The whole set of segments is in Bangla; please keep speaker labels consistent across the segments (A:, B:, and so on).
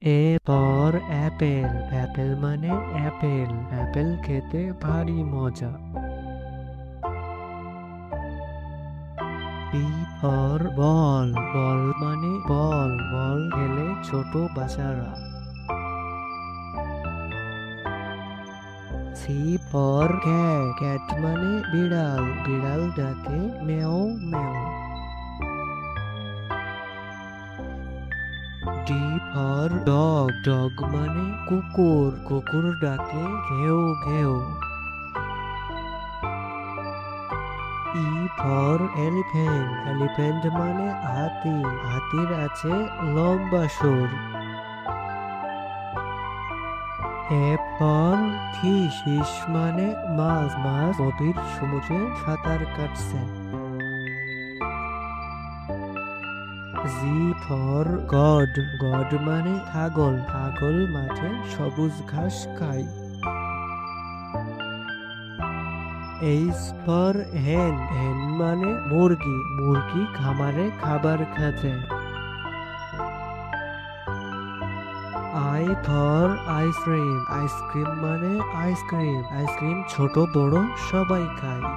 A: এ ফর অ্যাপেল, অ্যাপেল মানে অ্যাপেল, অ্যাপেল খেতে ভারী মজা। বি ফর বল, বল মানে বল, বল খেলে ছোট বাচ্চারা। সি ফর ক্যাট, ক্যাট মানে বিড়াল, বিড়াল ডাকে মেও মেও। ডি ফর ডগ, ডগ মানে কুকুর, কুকুর ডাকে ঘেউ ঘেউ। ই ফর এলিফ্যান্ট, এলিফ্যান্ট মানে হাতি, হাতির আছে লম্বা সুর। এফ ফর ফিশ, ফিশ মানে মাছ, মাছ গভীর সমুদ্রে সাঁতার কাটছে। জি ফর গড, গড মানে ছাগল, ছাগল মাঠে সবুজ ঘাস খায়। এইচ ফর হেন, হেন মানে মুরগি, মুরগি খামারে খাবার খাচ্ছে। আই ফর আইসক্রিম, আইসক্রিম মানে আইসক্রিম, আইসক্রিম ছোট বড় সবাই খায়।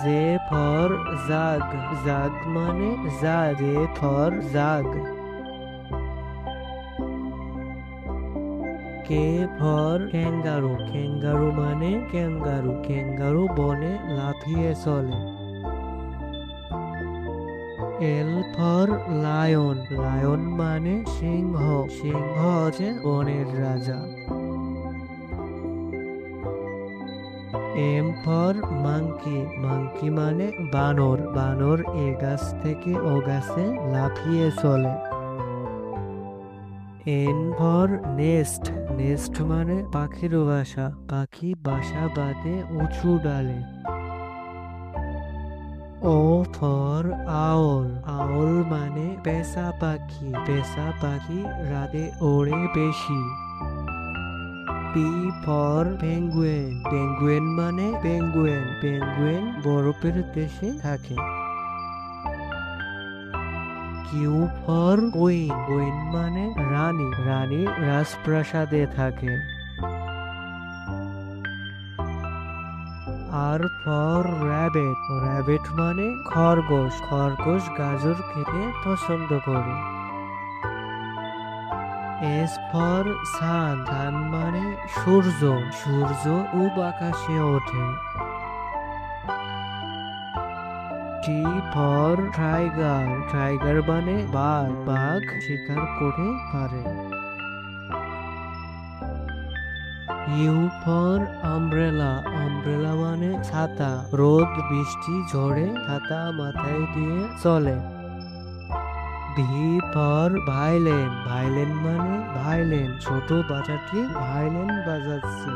A: জে ফর জাগ, জাগ মানে jug, J for jug. K for kangaroo, kangaroo মানে ক্যাঙ্গারু, ক্যাঙ্গারু বনে লাফিয়ে চলে। এল ফর লায়ন, লায়ন মানে সিংহ, সিংহ হচ্ছে বনের রাজা। এম ফর মাংকি, মাংকি মানে বানর, বানর এ গাছ থেকে ও গাছে লাফিয়ে চলে। এন ফর নেস্ট, নেস্ট মানে পাখির বাসা, পাখি বাসা বাঁধে উঁচু ডালে। ও ফর আউল, আউল মানে পেঁচা পাখি, পেঁচা পাখি রাতে ওড়ে বেশি। পি ফর পেঙ্গুইন, পেঙ্গুইন মানে পেঙ্গুইন, পেঙ্গুইন বরফের দেশে থাকে। কিউ ফর কুইন, কুইন মানে রানী, রানী রাজপ্রাসাদে থাকে। আর ফর র্যাবিট, র্যাবিট মানে খরগোশ, খরগোশ গাজর খেতে পছন্দ করে। এস ফর সান, সান মানে সূর্য, সূর্য পূব আকাশে ওঠে। টি ফর টাইগার, টাইগার মানে বাঘ, বাঘ শিকার করে পারে। ইউ ফর আমব্রেলা, আমব্রেলা মানে ছাতা, রোদ বৃষ্টি ঝড়ে ছাতা মাথায় দিয়ে চলে। ভি ফর ভাইলেন, ভাইলেন মানে ভাইলেন, ছোট বাচ্চাটি ভাইলেন বাজাচ্ছে।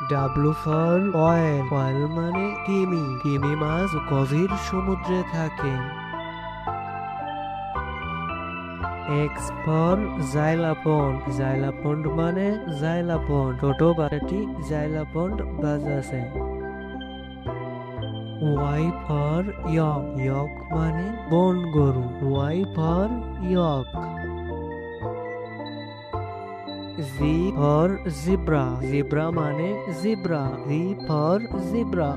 A: ডাব্লু ফর অয়েল, অয়েল মানে তিমি, তিমি মাছ গভীর সমুদ্রে থাকে। এক্স ফর জাইলাপন্ড, জাইলাপন্ড মানে জাইলাপন্ড, ছোট বাচ্চাটি জাইলাপন্ড বাজাচ্ছে। ওয়াই ফর ইয়ক, ইয়ক মানে বন গরু, Y for yak. Z for zebra, zebra মানে জিব্রা, জি ফর জিব্রা।